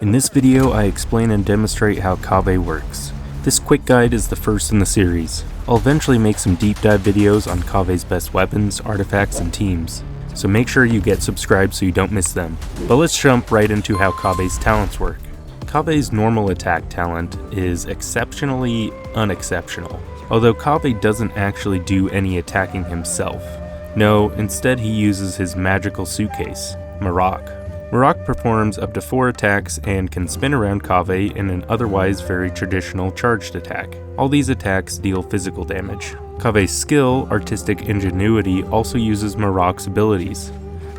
In this video, I explain and demonstrate how Kaveh works. This quick guide is the first in the series. I'll eventually make some deep dive videos on Kaveh's best weapons, artifacts, and teams, so make sure you get subscribed so you don't miss them. But let's jump right into how Kaveh's talents work. Kaveh's normal attack talent is exceptionally unexceptional, although Kaveh doesn't actually do any attacking himself. No, instead he uses his magical suitcase, Marok. Marok performs up to 4 attacks and can spin around Kaveh in an otherwise very traditional charged attack. All these attacks deal physical damage. Kaveh's skill, Artistic Ingenuity, also uses Marok's abilities,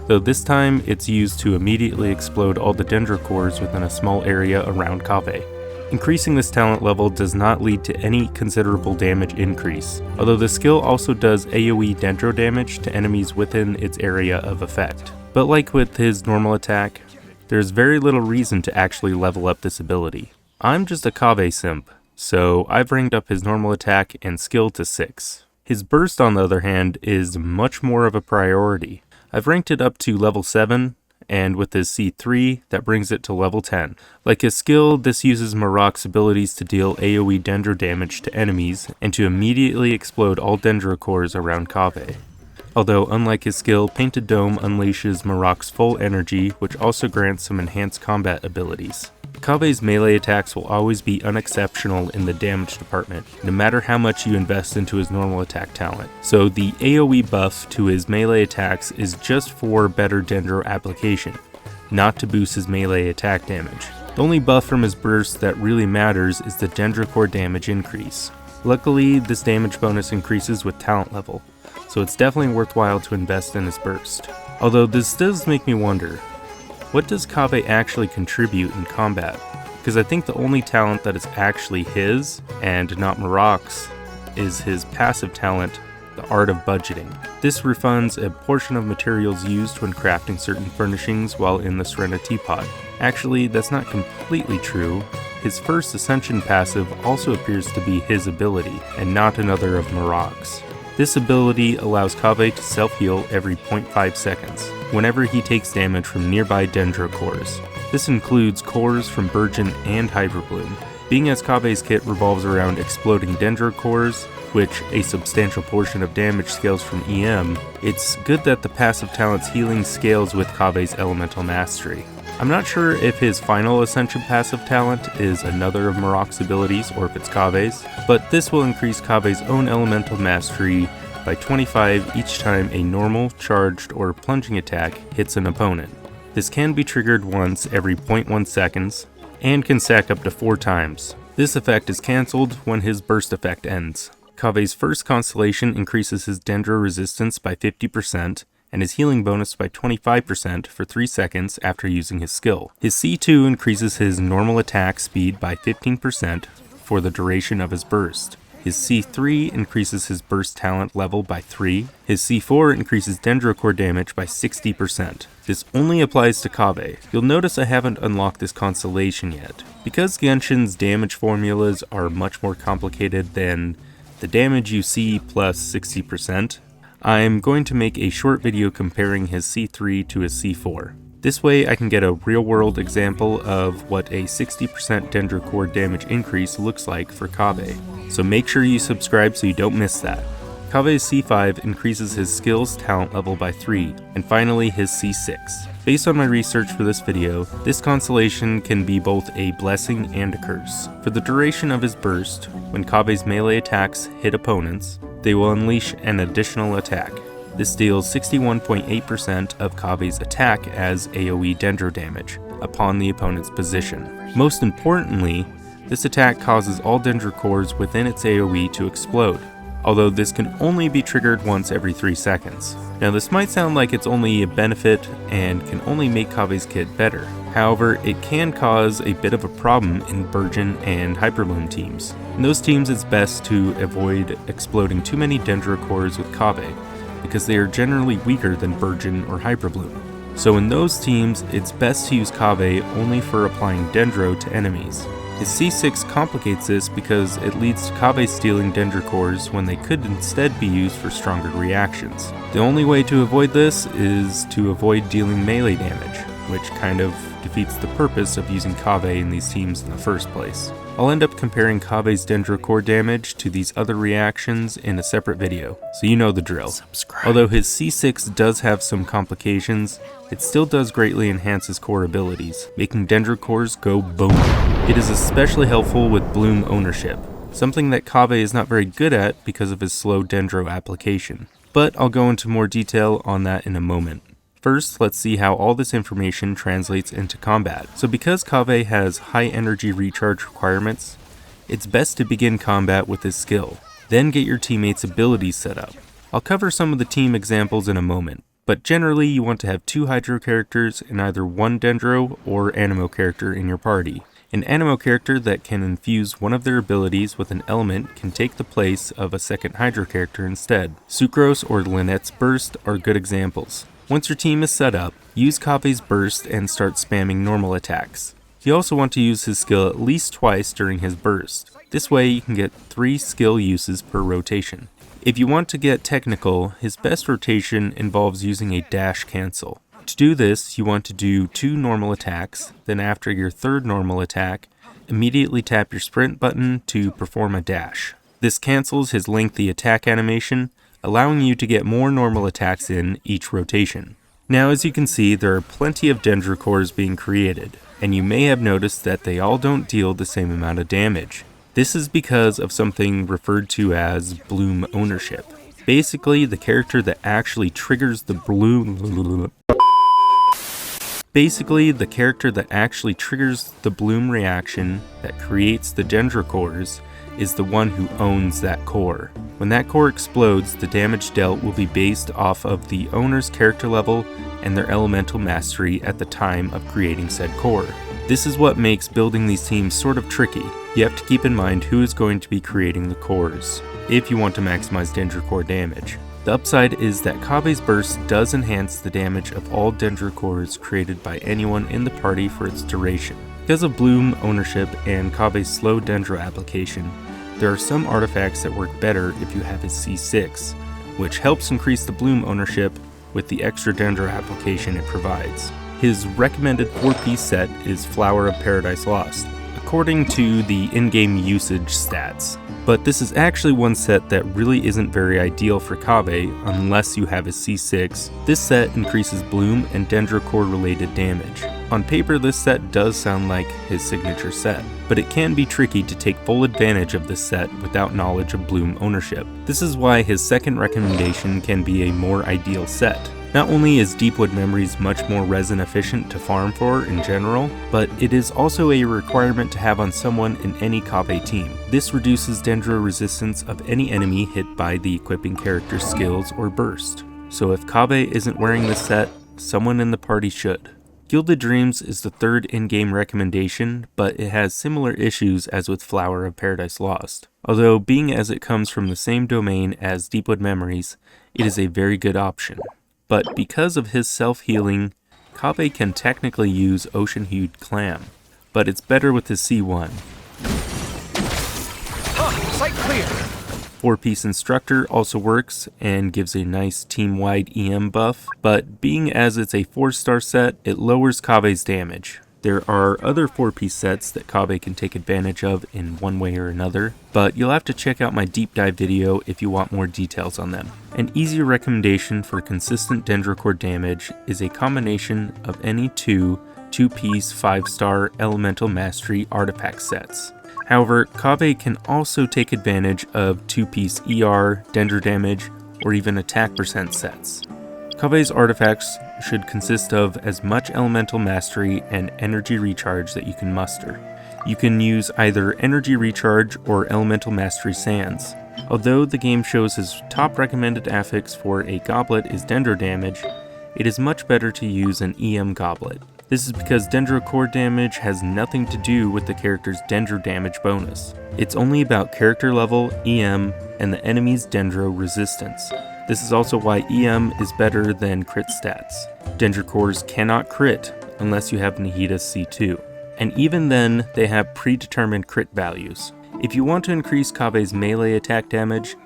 though this time it's used to immediately explode all the dendro cores within a small area around Kaveh. Increasing this talent level does not lead to any considerable damage increase, although the skill also does AoE dendro damage to enemies within its area of effect. But like with his normal attack, there's very little reason to actually level up this ability. I'm just a Kaveh simp, so I've ranked up his normal attack and skill to 6. His burst, on the other hand, is much more of a priority. I've ranked it up to level 7, and with his C3, that brings it to level 10. Like his skill, this uses Marok's abilities to deal AoE dendro damage to enemies and to immediately explode all dendro cores around Kaveh. Although, unlike his skill, Painted Dome unleashes Marok's full energy, which also grants some enhanced combat abilities. Kaveh's melee attacks will always be unexceptional in the damage department, no matter how much you invest into his normal attack talent. So the AoE buff to his melee attacks is just for better dendro application, not to boost his melee attack damage. The only buff from his burst that really matters is the dendro core damage increase. Luckily, this damage bonus increases with talent level, so it's definitely worthwhile to invest in his burst. Although this does make me wonder, what does Kaveh actually contribute in combat? Because I think the only talent that is actually his, and not Marok's, is his passive talent, the Art of Budgeting. This refunds a portion of materials used when crafting certain furnishings while in the Serena Teapot. Actually, that's not completely true. His first Ascension passive also appears to be his ability, and not another of Marok's. This ability allows Kaveh to self-heal every 0.5 seconds, whenever he takes damage from nearby dendro cores. This includes cores from Burgeon and Hyperbloom. Being as Kaveh's kit revolves around exploding dendro cores, which a substantial portion of damage scales from EM, it's good that the passive talent's healing scales with Kaveh's elemental mastery. I'm not sure if his final Ascension passive talent is another of Marok's abilities or if it's Kaveh's, but this will increase Kaveh's own elemental mastery by 25 each time a normal, charged, or plunging attack hits an opponent. This can be triggered once every 0.1 seconds and can stack up to 4 times. This effect is cancelled when his burst effect ends. Kaveh's first constellation increases his dendro resistance by 50%, and his healing bonus by 25% for 3 seconds after using his skill. His C2 increases his normal attack speed by 15% for the duration of his burst. His C3 increases his burst talent level by 3. His C4 increases dendro core damage by 60%. This only applies to Kaveh. You'll notice I haven't unlocked this constellation yet. Because Genshin's damage formulas are much more complicated than the damage you see plus 60%, I'm going to make a short video comparing his C3 to his C4. This way I can get a real-world example of what a 60% dendro core damage increase looks like for Kaveh. So make sure you subscribe so you don't miss that. Kaveh's C5 increases his skills talent level by 3, and finally his C6. Based on my research for this video, this constellation can be both a blessing and a curse. For the duration of his burst, when Kaveh's melee attacks hit opponents, they will unleash an additional attack. This deals 61.8% of Kaveh's attack as AoE dendro damage upon the opponent's position. Most importantly, this attack causes all dendro cores within its AoE to explode, although this can only be triggered once every 3 seconds. Now this might sound like it's only a benefit and can only make Kaveh's kit better. However, it can cause a bit of a problem in Burgeon and Hyperbloom teams. In those teams it's best to avoid exploding too many dendro cores with Kaveh, because they are generally weaker than Burgeon or Hyperbloom. So in those teams, it's best to use Kaveh only for applying dendro to enemies. His C6 complicates this because it leads to Kaveh stealing dendro cores when they could instead be used for stronger reactions. The only way to avoid this is to avoid dealing melee damage, which kind of defeats the purpose of using Kaveh in these teams in the first place. I'll end up comparing Kaveh's dendro core damage to these other reactions in a separate video, so you know the drill. Although his C6 does have some complications, it still does greatly enhance his core abilities, making dendro cores go boom. It is especially helpful with bloom ownership, something that Kaveh is not very good at because of his slow dendro application. But I'll go into more detail on that in a moment. First, let's see how all this information translates into combat. So because Kaveh has high energy recharge requirements, it's best to begin combat with his skill. Then get your teammates' abilities set up. I'll cover some of the team examples in a moment, but generally you want to have 2 Hydro characters and either 1 Dendro or Animo character in your party. An Animo character that can infuse one of their abilities with an element can take the place of a second Hydro character instead. Sucrose or Lynette's Burst are good examples. Once your team is set up, use Kaveh's Burst and start spamming normal attacks. You also want to use his skill at least twice during his burst. This way you can get 3 skill uses per rotation. If you want to get technical, his best rotation involves using a dash cancel. To do this, you want to do 2 normal attacks, then after your 3rd normal attack, immediately tap your sprint button to perform a dash. This cancels his lengthy attack animation, allowing you to get more normal attacks in each rotation. Now as you can see, there are plenty of dendro cores being created, and you may have noticed that they all don't deal the same amount of damage. This is because of something referred to as bloom ownership. Basically, the character that actually triggers the bloom reaction that creates the dendro cores is the one who owns that core. When that core explodes, the damage dealt will be based off of the owner's character level and their elemental mastery at the time of creating said core. This is what makes building these teams sort of tricky. You have to keep in mind who is going to be creating the cores, if you want to maximize dendro core damage. The upside is that Kaveh's Burst does enhance the damage of all dendro cores created by anyone in the party for its duration. Because of bloom ownership and Kaveh's slow dendro application, there are some artifacts that work better if you have his C6, which helps increase the bloom ownership with the extra dendro application it provides. His recommended 4-piece set is Flower of Paradise Lost, according to the in-game usage stats. But this is actually one set that really isn't very ideal for Kaveh unless you have his C6. This set increases bloom and dendro core related damage. On paper, this set does sound like his signature set, but it can be tricky to take full advantage of this set without knowledge of bloom ownership. This is why his second recommendation can be a more ideal set. Not only is Deepwood Memories much more resin efficient to farm for in general, but it is also a requirement to have on someone in any Kaveh team. This reduces dendro resistance of any enemy hit by the equipping character's skills or burst. So if Kaveh isn't wearing this set, someone in the party should. Gilded Dreams is the 3rd in-game recommendation, but it has similar issues as with Flower of Paradise Lost. Although being as it comes from the same domain as Deepwood Memories, it is a very good option. But because of his self-healing, Kaveh can technically use Ocean-Hued Clam, but it's better with his C1. Sight clear! 4-piece Instructor also works and gives a nice team-wide EM buff, but being as it's a 4-star set, it lowers Kaveh's damage. There are other 4-piece sets that Kaveh can take advantage of in one way or another, but you'll have to check out my deep dive video if you want more details on them. An easier recommendation for consistent dendro core damage is a combination of any 2-piece 5-star Elemental Mastery artifact sets. However, Kaveh can also take advantage of 2-piece ER, dendro damage, or even attack percent sets. Kaveh's artifacts should consist of as much elemental mastery and energy recharge that you can muster. You can use either energy recharge or elemental mastery sands. Although the game shows his top recommended affix for a goblet is dendro damage, it is much better to use an EM goblet. This is because dendro core damage has nothing to do with the character's dendro damage bonus. It's only about character level, EM, and the enemy's dendro resistance. This is also why EM is better than crit stats. Dendro cores cannot crit unless you have Nahita's C2, and even then they have predetermined crit values. If you want to increase Kaveh's melee attack damage,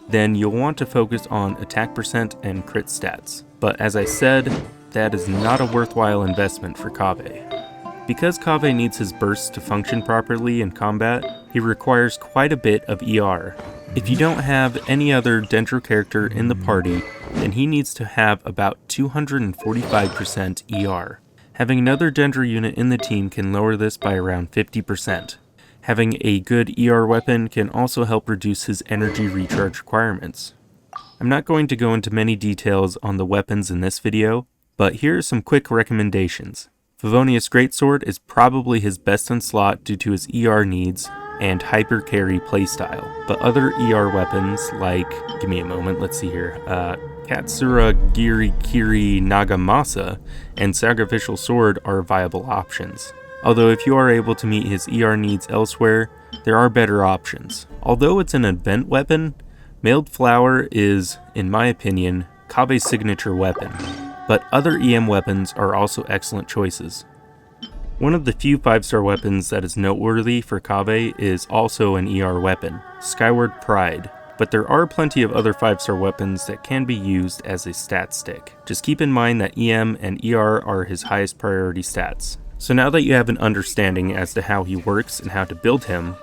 then you'll want to focus on attack percent and crit stats. But as I said, that is not a worthwhile investment for Kaveh. Because Kaveh needs his bursts to function properly in combat, he requires quite a bit of ER. If you don't have any other dendro character in the party, then he needs to have about 245% ER. Having another dendro unit in the team can lower this by around 50%. Having a good ER weapon can also help reduce his energy recharge requirements. I'm not going to go into many details on the weapons in this video, but here are some quick recommendations. Favonius Greatsword is probably his best in slot due to his ER needs and hyper carry playstyle, but other ER weapons like, give me a moment, let's see here, Katsura Girikiri Nagamasa and Sacrificial Sword are viable options. Although if you are able to meet his ER needs elsewhere, there are better options. Although it's an event weapon, Mailed Flower is, in my opinion, Kaveh's signature weapon, but other EM weapons are also excellent choices. One of the few 5-star weapons that is noteworthy for Kaveh is also an ER weapon, Skyward Pride, but there are plenty of other 5-star weapons that can be used as a stat stick. Just keep in mind that EM and ER are his highest priority stats. So now that you have an understanding as to how he works and how to build him,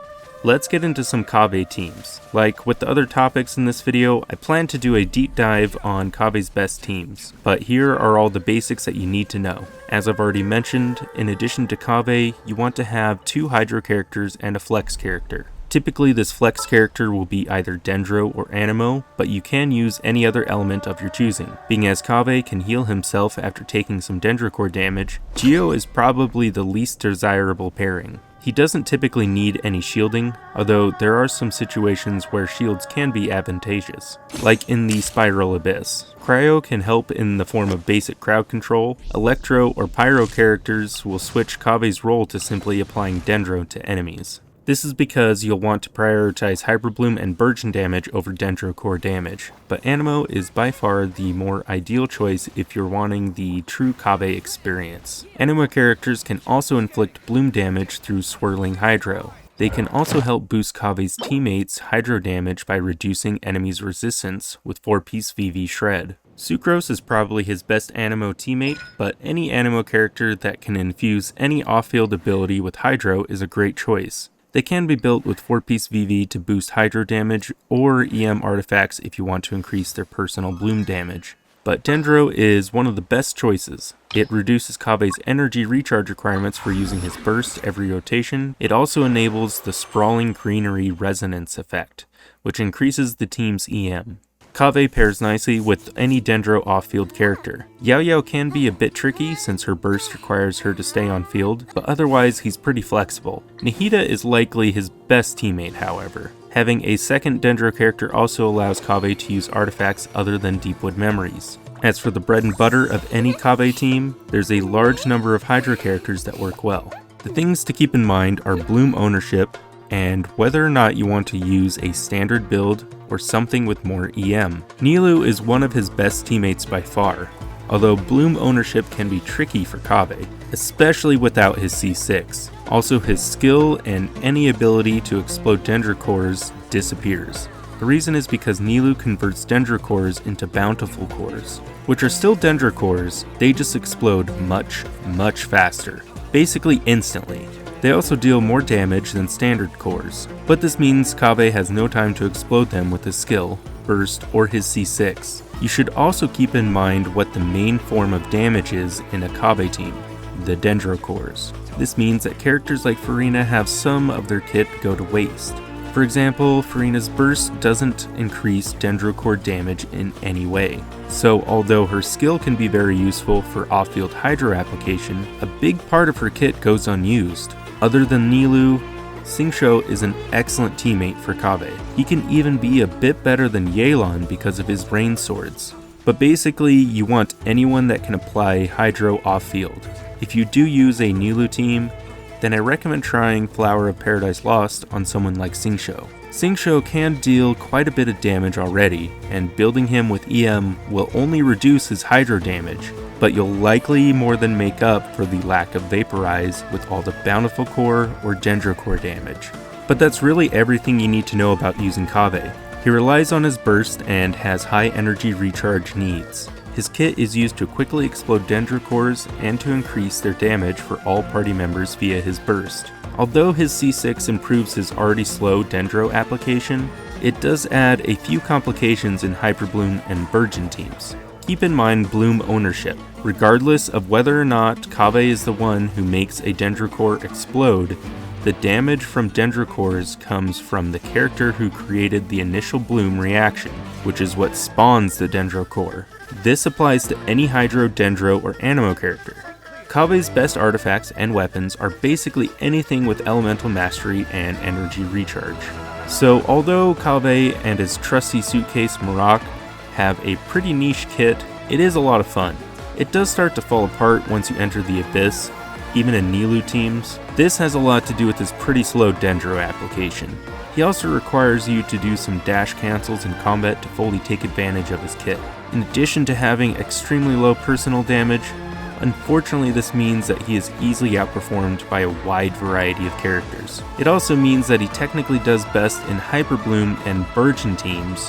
let's get into some Kaveh teams. Like with the other topics in this video, I plan to do a deep dive on Kaveh's best teams, but here are all the basics that you need to know. As I've already mentioned, in addition to Kaveh, you want to have 2 Hydro characters and a Flex character. Typically this Flex character will be either Dendro or Anemo, but you can use any other element of your choosing. Being as Kaveh can heal himself after taking some Dendro core damage, Geo is probably the least desirable pairing. He doesn't typically need any shielding, although there are some situations where shields can be advantageous, like in the Spiral Abyss. Cryo can help in the form of basic crowd control. Electro or Pyro characters will switch Kaveh's role to simply applying Dendro to enemies. This is because you'll want to prioritize Hyperbloom and Burgeon damage over Dendro core damage, but Anemo is by far the more ideal choice if you're wanting the true Kaveh experience. Anemo characters can also inflict Bloom damage through Swirling Hydro. They can also help boost Kaveh's teammates' Hydro damage by reducing enemies' resistance with 4-piece VV Shred. Sucrose is probably his best Anemo teammate, but any Anemo character that can infuse any off-field ability with Hydro is a great choice. They can be built with 4-piece VV to boost Hydro damage or EM artifacts if you want to increase their personal Bloom damage. But Dendro is one of the best choices. It reduces Kaveh's energy recharge requirements for using his burst every rotation. It also enables the Sprawling Greenery Resonance effect, which increases the team's EM. Kaveh pairs nicely with any Dendro off-field character. Yao Yao can be a bit tricky since her burst requires her to stay on field, but otherwise he's pretty flexible. Nihida is likely his best teammate, however. Having a second Dendro character also allows Kaveh to use artifacts other than Deepwood Memories. As for the bread and butter of any Kaveh team, there's a large number of Hydro characters that work well. The things to keep in mind are Bloom ownership, and whether or not you want to use a standard build or something with more EM. Nilou is one of his best teammates by far, although Bloom ownership can be tricky for Kaveh, especially without his C6. Also his skill and any ability to explode Dendro cores disappears. The reason is because Nilou converts Dendro cores into bountiful cores, which are still Dendro cores, they just explode much faster, basically instantly. They also deal more damage than standard cores, but this means Kaveh has no time to explode them with his skill, burst, or his C6. You should also keep in mind what the main form of damage is in a Kaveh team, the Dendro cores. This means that characters like Furina have some of their kit go to waste. For example, Furina's burst doesn't increase Dendro core damage in any way. So although her skill can be very useful for off-field Hydro application, a big part of her kit goes unused. Other than Nilou, Xingqiu is an excellent teammate for Kaveh. He can even be a bit better than Yelan because of his rain swords. But basically, you want anyone that can apply Hydro off-field. If you do use a Nilou team, then I recommend trying Flower of Paradise Lost on someone like Xingqiu. Xingqiu can deal quite a bit of damage already, and building him with EM will only reduce his Hydro damage, but you'll likely more than make up for the lack of Vaporize with all the Bountiful Core or Dendro Core damage. But that's really everything you need to know about using Kaveh. He relies on his burst and has high energy recharge needs. His kit is used to quickly explode dendro cores and to increase their damage for all party members via his burst. Although his C6 improves his already slow dendro application, it does add a few complications in Hyperbloom and Virgin teams. Keep in mind Bloom ownership. Regardless of whether or not Kaveh is the one who makes a dendro core explode, the damage from dendro cores comes from the character who created the initial Bloom reaction, which is what spawns the dendro core. This applies to any Hydro, Dendro, or Animo character. Kaveh's best artifacts and weapons are basically anything with elemental mastery and energy recharge. So although Kaveh and his trusty suitcase Marak have a pretty niche kit, it is a lot of fun. It does start to fall apart once you enter the Abyss, even in nilou teams. This has a lot to do with his pretty slow dendro application. He also requires you to do some dash cancels in combat to fully take advantage of his kit. In addition to having extremely low personal damage, unfortunately this means that he is easily outperformed by a wide variety of characters. It also means that he technically does best in Hyperbloom and Virgin teams,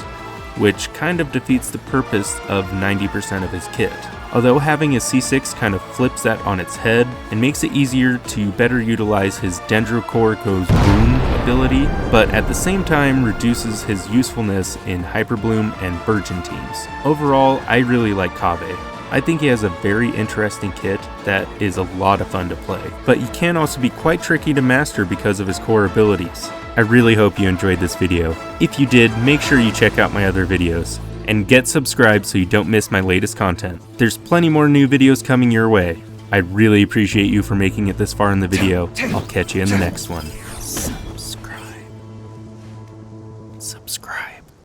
which kind of defeats the purpose of 90% of his kit. Although having his C6 kind of flips that on its head and makes it easier to better utilize his Dendro Core Goes Boom ability, but at the same time reduces his usefulness in Hyperbloom and Virgin teams. Overall, I really like Kaveh. I think he has a very interesting kit that is a lot of fun to play, but he can also be quite tricky to master because of his core abilities. I really hope you enjoyed this video. If you did, make sure you check out my other videos, and get subscribed so you don't miss my latest content. There's plenty more new videos coming your way. I really appreciate you for making it this far in the video. I'll catch you in the next one.